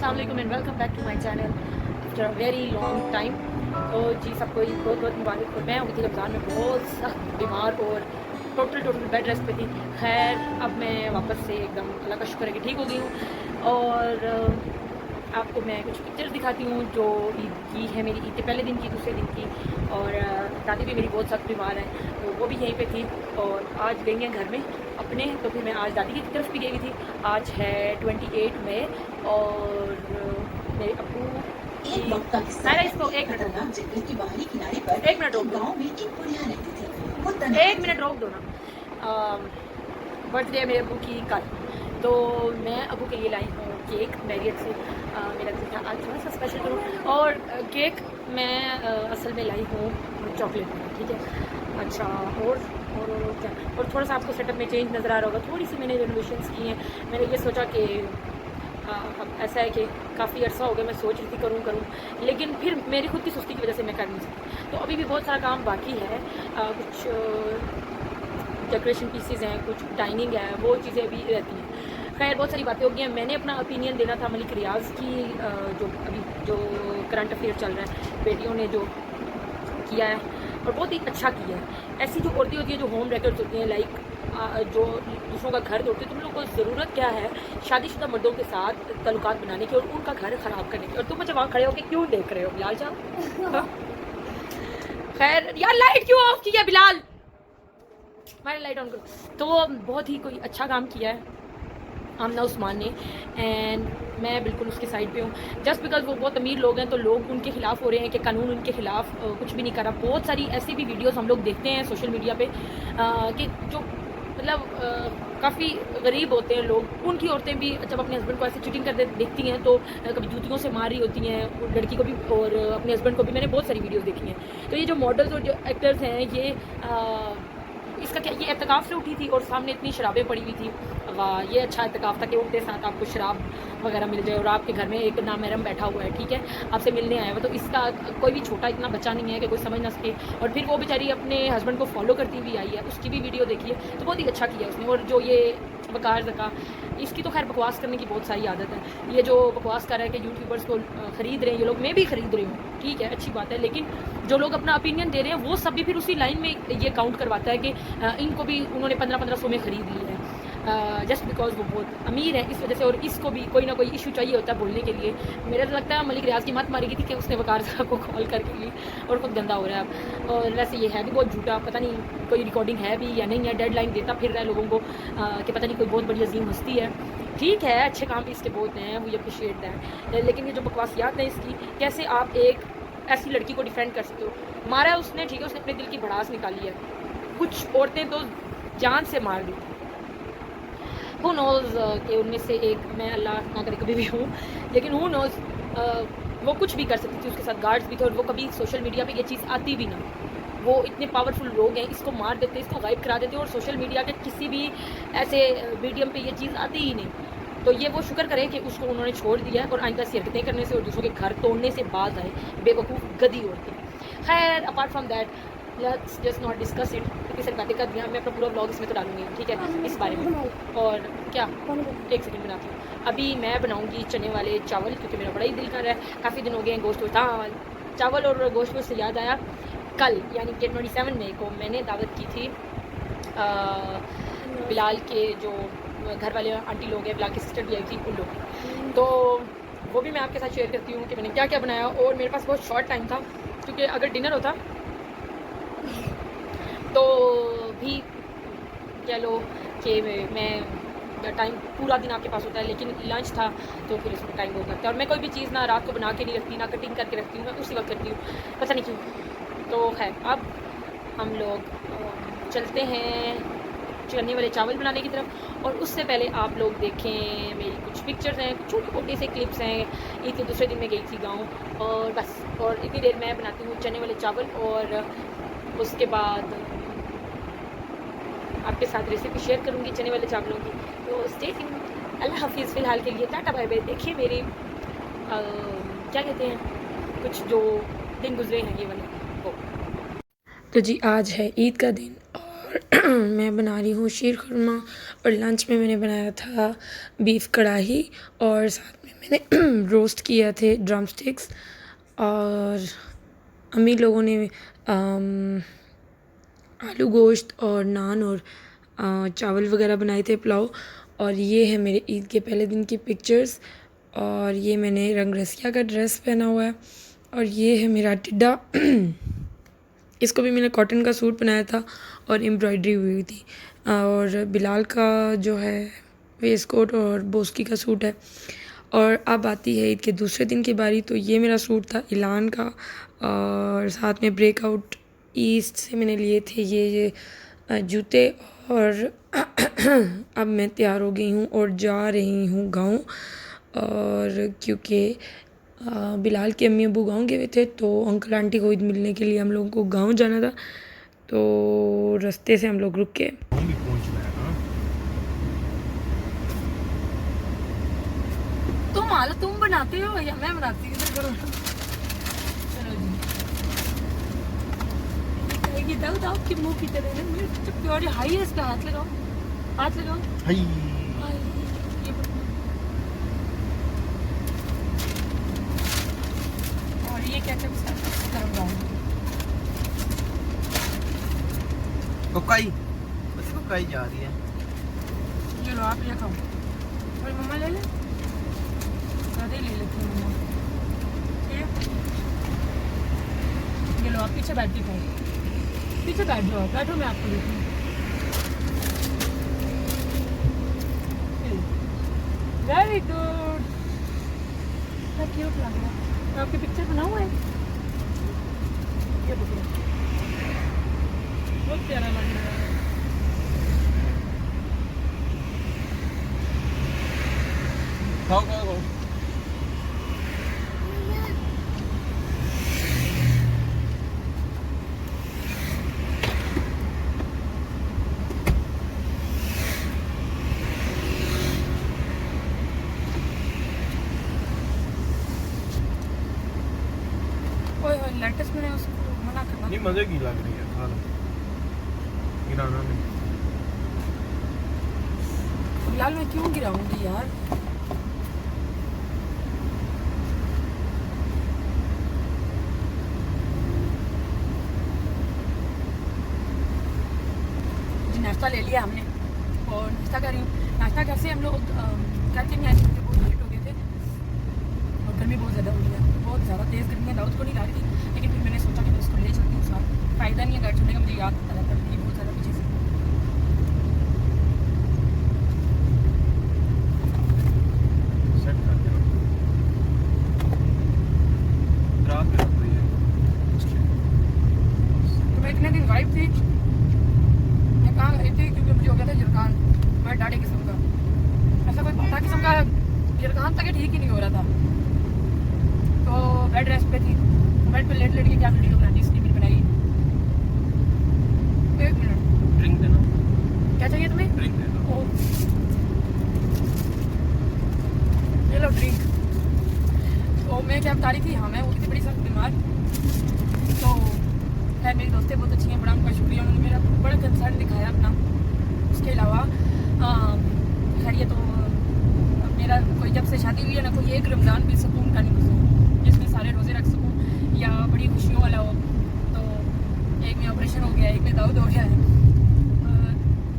अस्सलामुअलैकुम and welcome back to my channel after a very long time. तो जी सबको ईद बहुत बहुत मुबारक। और मैं हुई थी रमज़ान में बहुत सख्त बीमार और टोटल बेड रेस्ट पे थी। खैर अब मैं वापस से एकदम अल्लाह का शुक्र है कि ठीक हो गई हूँ। और आपको मैं कुछ पिक्चर्स दिखाती हूँ जो ईद की है, मेरी ईद के पहले दिन की, दूसरे दिन की। और दादी भी मेरी बहुत सख्त बीमार है तो वो भी यहीं पे थी। और आज गई हैं घर में अपने, तो फिर मैं आज दादी की तरफ भी गई थी। आज है 28 मई और मेरे अब्बू नायरा इसको एक मिनट रोक दो ना। बर्थडे है मेरे अब्बू की कल, तो मैं अब्बू के लिए लाई हूँ केक मैरियट से। मेरा दिल था आज थोड़ा सा स्पेशल करूँ। और केक मैं असल में लाई हूँ चॉकलेट में, ठीक है। अच्छा और क्या, और थोड़ा सा आपको सेटअप में चेंज नज़र आ रहा होगा। थोड़ी सी मैंने रेनोवेशंस की हैं। मैंने ये सोचा कि अब ऐसा है कि काफ़ी अर्सा हो गया मैं सोच रही थी करूँ, लेकिन फिर मेरी खुद की सुस्ती की वजह से मैं कर नहीं सकती। तो अभी भी बहुत सारा काम बाकी है। कुछ डेकोरेशन पीसेज हैं, कुछ डाइनिंग है, वो चीज़ें अभी रहती हैं। खैर बहुत सारी बातें हो गई हैं। मैंने अपना ओपिनियन देना था मलिक रियाज़ की जो करंट अफेयर चल रहा है, बेटियों ने जो किया है और बहुत ही अच्छा किया है। ऐसी जो औरतें होती हैं जो होम रेकर्ड्स होती हैं, लाइक जो दूसरों का घर तोड़ते हैं, तुम लोगों को ज़रूरत क्या है शादीशुदा मर्दों के साथ ताल्लुकात बनाने की और उनका घर ख़राब करने की। और तुम मुझे वहाँ खड़े होकर क्यों देख रहे हो बिलाल साहब? खैर यार लाइट क्यों ऑफ किया बिलाल, हमारी लाइट ऑन करो। तो बहुत ही कोई अच्छा काम किया है आमना उस्मान ने, एंड मैं बिल्कुल उसके साइड पे हूँ। जस्ट बिकॉज वो बहुत अमीर लोग हैं तो लोग उनके खिलाफ हो रहे हैं कि कानून उनके खिलाफ कुछ भी नहीं कर रहा। बहुत सारी ऐसी भी वीडियोस हम लोग देखते हैं सोशल मीडिया पे कि जो मतलब काफ़ी गरीब होते हैं लोग, उनकी औरतें भी जब अपने हस्बैंड को ऐसे चीटिंग करते देखती हैं तो कभी जूतियों से मार रही होती हैं लड़की को भी और अपने हस्बैंड को भी। मैंने बहुत सारी वीडियोस देखी हैं। तो ये जो मॉडल्स और जो एक्टर्स हैं ये इसका क्या, ये एहतिकाफ़ से उठी थी और सामने इतनी शराबें पड़ी हुई थी। वाह, ये अच्छा एहतिकाफ़ था कि उठते साथ आपको शराब वगैरह मिल जाए और आपके घर में एक नामहरम बैठा हुआ है, ठीक है, आपसे मिलने आया हुआ। तो इसका कोई भी छोटा इतना बच्चा नहीं है कि कोई समझ ना सके। और फिर वो बेचारी अपने हस्बैंड को फॉलो करती हुई आई है, उसकी भी वीडियो देखी है, तो बहुत ही अच्छा किया उसने। और जो ये वकार ज़का, इसकी तो खैर बकवास करने की बहुत सारी आदत है। ये जो बकवास कर रहा है कि यूट्यूबर्स को ख़रीद रहे हैं ये लोग, मैं भी ख़रीद रही हूँ, ठीक है, अच्छी बात है। लेकिन जो लोग अपना ओपिनियन दे रहे हैं वो सब भी फिर उसी लाइन में ये काउंट करवाता है कि इनको भी उन्होंने 1500 में ख़रीद लिया है जस्ट बिकॉज वो बहुत अमीर है इस वजह से। और इसको भी कोई ना कोई इशू चाहिए होता है बोलने के लिए। मेरा तो लगता है मलिक रियाज की मत मारी गई थी कि उसने वकार साहब को कॉल करके ली और खुद गंदा हो रहा है अब। और वैसे ये है भी बहुत झूठा, पता नहीं कोई रिकॉर्डिंग है भी या नहीं है। डेडलाइन देता फिर रहा है लोगों को कि पता नहीं कोई बहुत बड़ी अजीम हस्ती है। ठीक है, अच्छे काम भी इसके बहुत हैं, वो अप्रिशिएट दैट। लेकिन ये जो बकवासियात हैं इसकी, कैसे आप एक ऐसी लड़की को डिफेंड कर सकते हो? मारा है उसने, ठीक है, उसने अपने दिल की भड़ास निकाली है। कुछ औरतें तो जान से मार दी। हु नोज़ कि उनमें से एक, मैं अल्लाह ना करे कभी भी हूँ, लेकिन हु नोज़ वो कुछ भी कर सकती थी। उसके साथ गार्ड्स भी थे और वो कभी सोशल मीडिया पे ये चीज़ आती भी ना। वो इतने पावरफुल लोग हैं, इसको मार देते, इसको गायब करा देते और सोशल मीडिया के किसी भी ऐसे मीडियम पे ये चीज़ आती ही नहीं। तो ये वो शुक्र करें कि उसको उन्होंने छोड़ दिया है और आइंदा हरकतें करने से और दूसरों के घर तोड़ने से बाज आए, बेवकूफ़ गधी औरतें। खैर apart from that let's just not discuss it, क्योंकि सर बातें कर दिया। मैं अपना पूरा ब्लॉग इसमें तो डालूंगी, ठीक है, इस बारे में। और क्या, एक सेकंड बनाती हूँ। अभी मैं बनाऊंगी चने वाले चावल, क्योंकि मेरा बड़ा ही दिल कर रहा है। काफ़ी दिन हो गए हैं गोश्त हाँ, चावल और गोश्त से याद आया, कल यानी कि 27 मई को मैंने दावत की थी बिलाल के जो घर वाले आंटी लोग हैं, बिलाल की सिस्टर भी आई थी, उन लोग की। तो वो भी मैं आपके साथ शेयर करती हूँ कि मैंने क्या क्या बनाया। और मेरे पास बहुत शॉर्ट टाइम था, क्योंकि अगर डिनर होता तो भी कह लो कि मैं टाइम पूरा दिन आपके पास होता है, लेकिन लंच था तो फिर उसमें टाइम बहुत लगता है। और मैं कोई भी चीज़ ना रात को बना के नहीं रखती, ना कटिंग करके रखती हूँ, मैं उसी वक्त करती हूँ, पता नहीं क्यों। तो खैर अब हम लोग चलते हैं चने वाले चावल बनाने की तरफ। और उससे पहले आप लोग देखें मेरी कुछ पिक्चर्स हैं, कुछ छोटे मोटे से क्लिप्स हैं। ईद के दूसरे दिन मैं गई थी गाँव और बस, और इतनी देर मैं बनाती हूँ चने वाले चावल और उसके बाद आपके साथ रेसिपी शेयर करूँगी चने वाले चावलों की। तो स्टे ट्यून्ड। अल्लाह हाफिज़, फ़िलहाल के लिए टाटा बाय बाय। देखिए मेरी क्या कहते हैं, कुछ जो दिन गुजरे हैं ये वाले वो। तो जी आज है ईद का दिन और मैं बना रही हूँ शीर खुरमा। और लंच में मैंने बनाया था बीफ कढ़ाई और साथ में मैंने रोस्ट किया थे ड्रम स्टिक्स। और अम्मी लोगों ने आलू गोश्त और नान और चावल वगैरह बनाए थे, पुलाव। और ये है मेरे ईद के पहले दिन की पिक्चर्स। और ये मैंने रंग रसिया का ड्रेस पहना हुआ है। और ये है मेरा टिड्डा। इसको भी मैंने कॉटन का सूट बनाया था और एम्ब्रॉयडरी हुई थी। और बिलाल का जो है वेस्ट कोट और बोस्की का सूट है। और अब आती है ईद के दूसरे दिन की बारी। तो ये मेरा सूट था इलान का और साथ में ब्रेकआउट ईस्ट से मैंने लिए थे ये जूते। और अब मैं तैयार हो गई हूँ और जा रही हूँ गाँव। और क्योंकि बिलाल के अम्मी अबू गाँव गए हुए थे तो अंकल आंटी को ईद मिलने के लिए हम लोगों को गाँव जाना था। तो रास्ते से हम लोग रुक के तुम बनाते हो या मैं बनाती हूँ? करो चलो जी। ये दाऊ की मुंह की तरह ना प्योर हाई है। इसका हाथ लगाओ, हाथ लगाओ। हाई और ये क्या गरम डालूंगी। कोकाई जा रही है। ये लो आप ये खाओ और मम्मा ले ले, सादे ले लेती हूँ मम्मा। ये लो आप पीछे बैठ के खाओ, पीछे बैठ जाओ, बैठो मैं आपको देती हूँ। वेरी गुड, क्या क्यूट लग रहा है। आपकी पिक्चर बना हुआ है, ये देखो बहुत प्यारा लग रहा है। खाओ। लेटेस्ट मैंने उसको मना करना नहीं, मजे की लग रही है, खा लो। गिराना नहीं। फिलहाल मैं क्यों गिराऊंगी यार। जी नाश्ता ले लिया हमने और नाश्ता कर रही हूँ। नाश्ता कैसे हम लोग करके नहीं आए थे, बहुत लेट हो गए थे और गर्मी बहुत ज़्यादा हो गई है, बहुत ज़्यादा तेज़ गर्मी है। दाऊद को नहीं ला रही थी लेकिन फिर मैंने सोचा कि मैं उसको ले चलती हूँ साथ। फ़ायदा नहीं है घर छोड़ने का, मुझे याद आता रहता है बहुत ज़्यादा पीछे से। सेट कर दे रात में रख रही है। तो मैं इतने दिन गायब थी, मैं कहाँ गई थी क्योंकि मुझे हो गया था जरखान, मैं डाढ़े किस्म का, ऐसा कोई पता किस्म का जरखान तक ठीक ही नहीं हो रहा था। तो बेड रेस्ट पे थी, बेड पे लेट लेट के क्या वीडियो बनाती, इसलिए मैंने बनाई। एक मिनट, ड्रिंक देना। क्या चाहिए तुम्हें? ड्रिंक दे दो। ये लो ड्रिंक। तो मैं क्या बता रही थी, हाँ मैं हो गई थी बड़ी सख्त बीमार। तो खैर मेरी दोस्तें बहुत अच्छी हैं, बड़ा उनका शुक्रिया, उन्होंने मेरा बड़ा कंसर्न दिखाया अपना। उसके अलावा खैर ये तो मेरा कोई जब से शादी हुई है ना, कोई एक रमज़ान भी सुकून का नहीं गुजरा जिसमें सारे रोज़े रख सकूँ या बड़ी खुशियों वाला हो। तो एक में ऑपरेशन हो गया, एक में दाऊद हो गया है,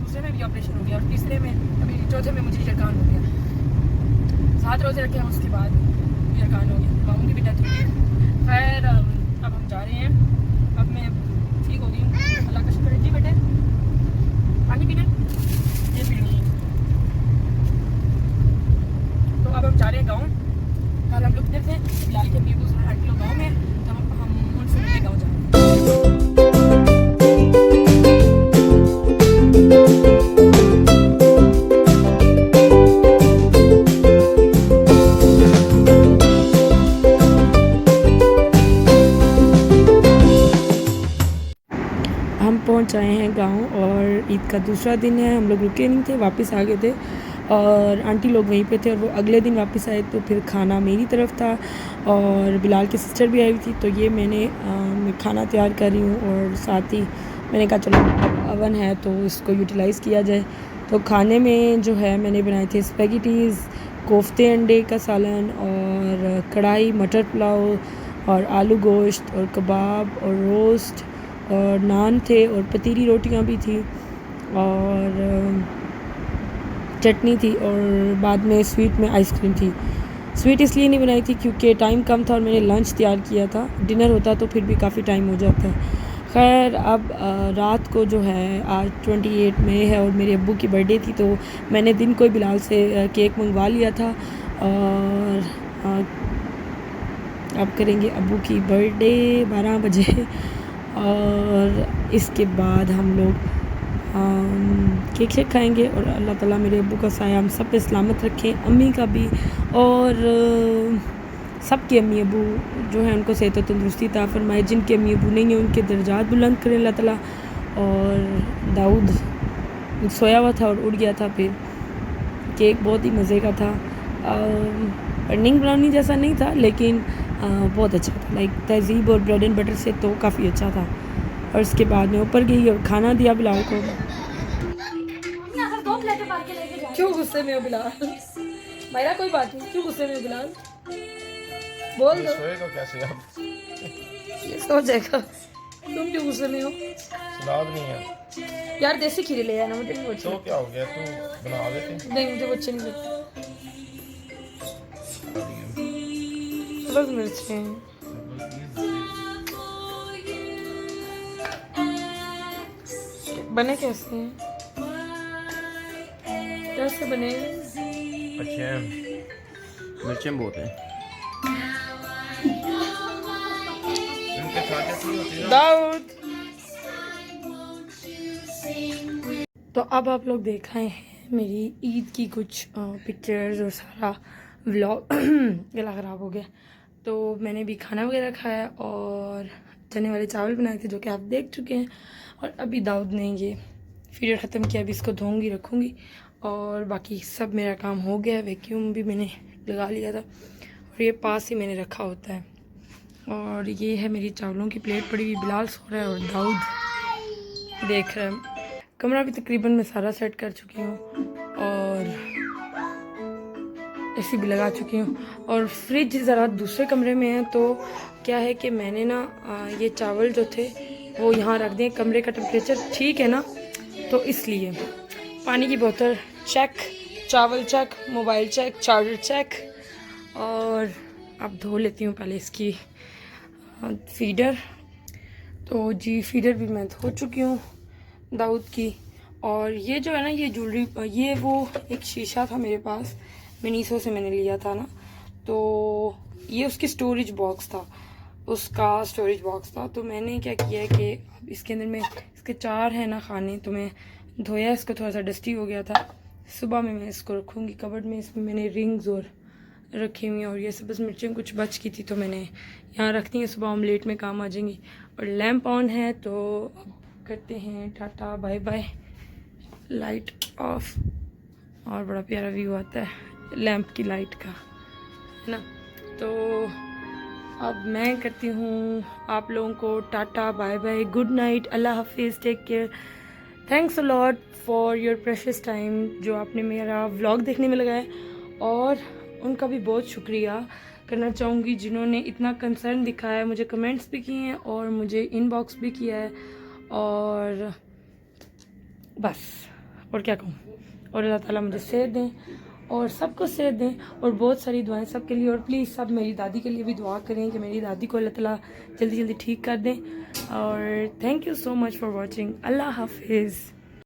दूसरे में भी ऑपरेशन हो गया और तीसरे में अभी चौथे में मुझे जरखान हो गया। 7 रोज़े रखे हैं, उसके बाद जरखान हो गया, मामू की भी डेथ हो गई। खैर अब हम जा रहे हैं, अब मैं ठीक हो गई हूँ, अल्लाह का शुक्र है। जी बेटे पानी पीना, ये पी लीजिए। तो अब हम जा रहे हैं गाँव। कल हम लोग थे बिलाल के अम्मी दूसरे आंटी लोग गाँव में, तो हम उनसे मिलने गाँव जा रहे हैं। हम पहुंच आए हैं गांव और ईद का दूसरा दिन है। हम लोग रुके नहीं थे, वापस आ गए थे और आंटी लोग वहीं पे थे और वो अगले दिन वापस आए। तो फिर खाना मेरी तरफ था और बिलाल की सिस्टर भी आई हुई थी। तो ये मैं खाना तैयार कर रही हूँ और साथ ही मैंने कहा चलो अवन है तो इसको यूटिलाइज़ किया जाए। तो खाने में जो है मैंने बनाए थे स्पैगेटीज़, कोफ्ते अंडे का सालन और कढ़ाई मटर पुलाव और आलू गोश्त और कबाब और रोस्ट और नान थे और पतीली रोटियां भी थी और चटनी थी और बाद में स्वीट में आइसक्रीम थी। स्वीट इसलिए नहीं बनाई थी क्योंकि टाइम कम था और मैंने लंच तैयार किया था। डिनर होता तो फिर भी काफ़ी टाइम हो जाता है। खैर अब रात को जो है आज 28 मई है और मेरे अब्बू की बर्थडे थी तो मैंने दिन को ही बिलाल से केक मंगवा लिया था और अब करेंगे अब्बू की बर्थडे 12 बजे और इसके बाद हम लोग केक शेक खाएंगे और अल्लाह ताला मेरे अब्बू का साया हम सब पे सलामत रखें, अम्मी का भी और सब के अम्मी अबू जो है उनको सेहत और तंदुरुस्ती अता फरमाए। जिनके अम्मी अबू नहीं हैं उनके दर्जात बुलंद करें अल्लाह ताला। और दाऊद सोया हुआ था और उड़ गया था। फिर केक बहुत ही मज़े का था, बर्निंग ब्राउनी जैसा नहीं था लेकिन बहुत अच्छा था, लाइक तहज़ीब और ब्रेड एंड बटर से तो काफ़ी अच्छा था। और उसके बाद मैं ऊपर गई और खाना दिया बिलाल को। क्यों गुस्से में हो बिलाल? मेरा कोई बात नहीं, क्यों गुस्से में हो बिलाल? बोल दो। सोएगा कैसे अब? ये सो जाएगा। तुम क्यों गुस्से में हो? सलाद नहीं है यार देसी खीरे ले आना, मुझे नहीं तो अच्छे। क्या हो गया, तू बना देते। नहीं मुझे वो अच्छे नहीं लगते। बस मिर्च हैं। बने कैसे हैं? कैसे बने? अच्छे हैं, मिर्चें बहुत हैं इनके साथ चटनी होती है ना। दाऊद तो अब आप लोग देख रहे हैं मेरी ईद की कुछ पिक्चर्स और सारा व्लॉग। गला ख़राब हो गया। तो मैंने भी खाना वगैरह खाया और चने वाले चावल बनाए थे जो कि आप देख चुके हैं। और अभी दाऊद ने ये फीडर ख़त्म किया, अभी इसको धोऊंगी रखूँगी और बाकी सब मेरा काम हो गया है। वैक्यूम भी मैंने लगा लिया था और ये पास ही मैंने रखा होता है। और ये है मेरी चावलों की प्लेट पड़ी हुई, बिलाल सो रहा है और दाऊद देख रहा है। कमरा भी तकरीबन मैं सारा सेट कर चुकी हूँ और एसी भी लगा चुकी हूँ और फ्रिज ज़रा दूसरे कमरे में है। तो क्या है कि मैंने ना ये चावल जो थे वो यहाँ रख दिए। कमरे का टेम्परेचर ठीक है ना, तो इसलिए पानी की बोतल चेक, चावल check, mobile check, charger check. और अब धो लेती हूँ पहले इसकी फीडर। तो जी फीडर भी मैं धो चुकी हूँ दाऊद की। और ये जो है ना ये ज्वेलरी, ये वो एक शीशा था मेरे पास, मिनीसो से मैंने लिया था ना, तो ये उसकी स्टोरेज बॉक्स था, उसका स्टोरेज बॉक्स था। तो मैंने क्या किया है कि अब इसके अंदर में इसके 4 हैं ना खाने, तो मैं धोया, इसको थोड़ा सा डस्टी हो गया था। सुबह में मैं इसको रखूँगी कबर्ड में। इसमें मैंने रिंग्स और रखी हुई हैं और ये सब्ज़ मिर्चें कुछ बच की थी तो मैंने यहाँ रख दी हैं, सुबह ऑमलेट में काम आ जाएंगी। और लैंप ऑन है तो अब करते हैं tata bye bye. Light off और बड़ा प्यारा व्यू आता है लैंप की लाइट का, है ना। तो अब मैं करती हूँ आप लोगों को tata bye bye, good night, अल्लाह हाफिज़, take care. Thanks a lot for your precious time जो आपने मेरा व्लॉग देखने में लगाया। और उनका भी बहुत शुक्रिया करना चाहूँगी जिन्होंने इतना कंसर्न दिखाया है, मुझे कमेंट्स भी किए हैं और मुझे इनबॉक्स भी किया है। और बस और क्या कहूँ। और अल्लाह ताला मुझे सेहत दें और सबको सेहत दें और बहुत सारी दुआएं सबके लिए। और प्लीज़ सब मेरी दादी के लिए भी दुआ करें कि मेरी दादी को अल्लाह ताला जल्दी जल्दी ठीक कर दें। और thank you so much for watching. अल्लाह हाफिज़।